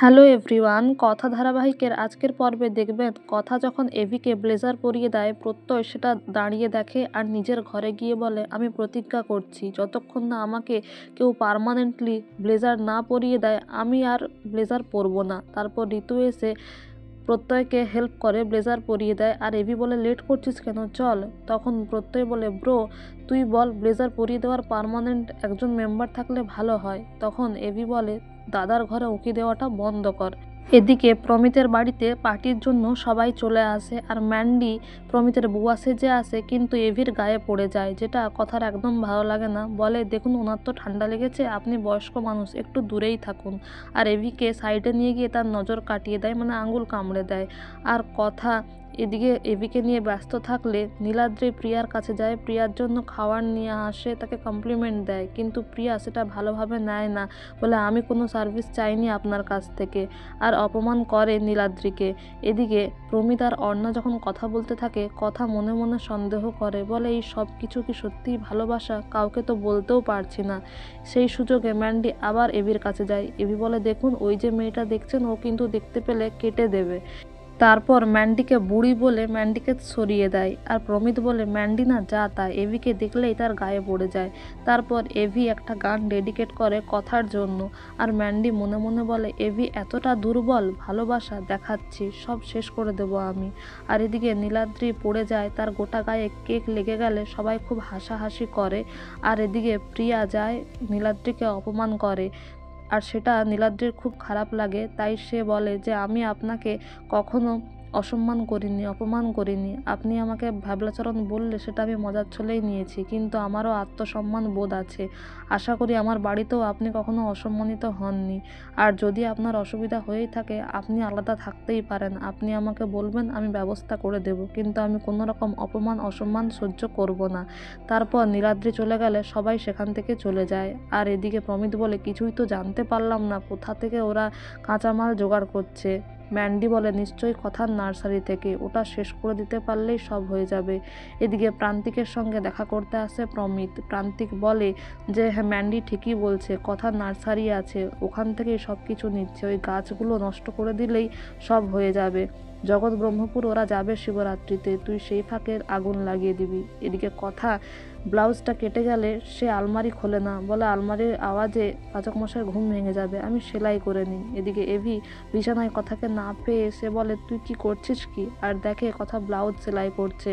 Hello everyone, কথা ধারাবাহিকের আজকের পর্বে দেখবেন কথা যখন এভিকে ব্লেজার পরিয়ে দেয়, প্রত্যয় সেটা দাঁড়িয়ে দেখে আর নিজের ঘরে গিয়ে বলে, আমি প্রতিজ্ঞা করছি যতক্ষণ না আমাকে কেউ পার্মানেন্টলি ব্লেজার না পরিয়ে দেয় আমি আর ব্লেজার পরবো না। তারপর ঋতু এসে প্রত্যয়কে হেল্প করে, ব্লেজার পরিয়ে দেয়। আর এভি বলে, লেট করছিস কেন, চল। তখন প্রত্যয় বলে, ব্রো তুই বল, ব্লেজার পরিয়ে দেওয়ার পার্মানেন্ট একজন মেম্বার থাকলে ভালো হয়। তখন এভি বলে, দাদার ঘরে উঁকি দেওয়াটা বন্ধ কর। এদিকে প্রমিতের বাড়িতে পার্টির জন্য সবাই চলে আসে আর ম্যান্ডি প্রমিতের বুয়া সেজে আসে, কিন্তু এভির গায়ে পড়ে যায়, যেটা কথার একদম ভালো লাগে না। বলে, দেখুন ওনার তো ঠান্ডা লেগেছে, আপনি বয়স্ক মানুষ, একটু দূরেই থাকুন। আর এভিকে সাইডে নিয়ে গিয়ে তার নজর কাটিয়ে দেয়, মানে আঙুল কামড়ে দেয়। আর কথা এদিকে এভিকে নিয়ে ব্যস্ত থাকলে নীলাদ্রি প্রিয়ার কাছে যায়, প্রিয়ার জন্য খাবার নিয়ে আসে, তাকে কমপ্লিমেন্ট দেয়, কিন্তু প্রিয়া সেটা ভালোভাবে নেয় না। বলে, আমি কোনো সার্ভিস চাইনি আপনার কাছ থেকে, আর অপমান করে নীলাদ্রিকে। এদিকে প্রমিত আর অর্ণা যখন কথা বলতে থাকে, কথা মনে মনে সন্দেহ করে, বলে এই সব কিছু কি সত্যিই ভালোবাসা, কাউকে তো বলতেও পারছি না। সেই সুযোগে ম্যান্ডি আবার এভির কাছে যায়। এভি বলে, দেখুন ওই যে মেয়েটা দেখছেন, ও কিন্তু দেখতে পেলে কেটে দেবে। তারপর ম্যান্ডিকে বুড়ি বলে ম্যান্ডিকে সরিয়ে দেয়। আর প্রমিত বলে, ম্যান্ডি না যা তা, এভিকে দেখলেই তার গায়ে পড়ে যায়। তারপর এভি একটা গান ডেডিকেট করে কথার জন্য। আর ম্যান্ডি মনে মনে বলে, এভি এতটা দুর্বল, ভালোবাসা দেখাচ্ছি, সব শেষ করে দেবো আমি। আর এদিকে নীলাদ্রি পড়ে যায়, তার গোটা গায়ে কেক লেগে গেলে সবাই খুব হাসাহাসি করে। আর এদিকে প্রিয়া যায় নীলাদ্রিকে অপমান করে, আর সেটা নীলাদ্রির খুব খারাপ লাগে। তাই সে বলে যে, আমি আপনাকে কখনো অসম্মান করিনি, অপমান করিনি। আপনি আমাকে ভ্যাবলাচরণ বললে সেটা আমি মজার ছলেই নিয়েছি, কিন্তু আমারও আত্মসম্মান বোধ আছে। আশা করি আমার বাড়িতেও আপনি কখনো অসম্মানিত হননি। আর যদি আপনার অসুবিধা হয়েই থাকে, আপনি আলাদা থাকতেই পারেন, আপনি আমাকে বলবেন, আমি ব্যবস্থা করে দেব, কিন্তু আমি কোনো রকম অপমান অসম্মান সহ্য করব না। তারপর নীলাদ্রি চলে গেলে সবাই সেখান থেকে চলে যায়। আর এদিকে প্রমিত বলে, কিছুই তো জানতে পারলাম না কোথা থেকে ওরা কাঁচামাল জোগাড় করছে। ম্যান্ডি বলে, নিশ্চয়ই কথার নার্সারি থেকে, ওটা শেষ করে দিতে পারলেই সব হয়ে যাবে। এদিকে প্রান্তিকের সঙ্গে দেখা করতে আসে প্রমিত। প্রান্তিক বলে যে, হ্যাঁ ম্যান্ডি ঠিকই বলছে, কথার নার্সারি আছে, ওখান থেকেই সব কিছু নিচ্ছে, ওই গাছগুলো নষ্ট করে দিলেই সব হয়ে যাবে। জগৎ ব্রহ্মপুর ওরা যাবে শিবরাত্রিতে, তুই সেই ফাঁকে আগুন লাগিয়ে দিবি। এদিকে কথা ব্লাউজটা কেটে গেলে সে আলমারি খোলে না, বলে আলমারির আওয়াজে পাচক মশাইয়ের ঘুম ভেঙে যাবে, আমি সেলাই করে নিই। এদিকে এভি বিছানায় কথাকে না পেয়ে সে বলে, তুই কি করছিস কি, আর দেখে কথা ব্লাউজ সেলাই করছে।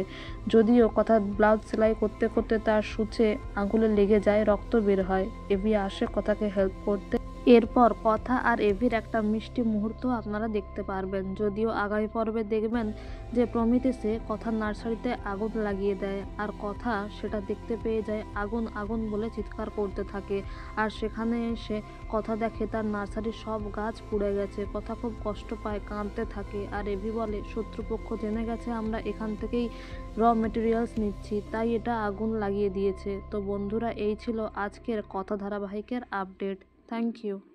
যদিও কথা ব্লাউজ সেলাই করতে করতে তার সূচে আঙুলে লেগে যায়, রক্ত বের হয়। এভি আসে কথাকে হেল্প করতে। এরপর কথা আর এভির একটা মিষ্টি মুহূর্ত আপনারা দেখতে পারবেন। যদিও আগামী পর্বে দেখবেন যে প্রমিত এসে কথার নার্সারিতে আগুন লাগিয়ে দেয়, আর কথা সেটা দেখতে পেয়ে যায়, আগুন আগুন বলে চিৎকার করতে থাকে। আর সেখানে এসে কথা দেখে তার নার্সারির সব গাছ পুড়ে গেছে। কথা খুব কষ্ট পায়, কাঁদতে থাকে। আর এভি বলে, শত্রুপক্ষ জেনে গেছে আমরা এখান থেকেই র মেটেরিয়ালস নিচ্ছি, তাই এটা আগুন লাগিয়ে দিয়েছে। তো বন্ধুরা, এই ছিল আজকের কথা ধারাবাহিকের আপডেট। Thank you.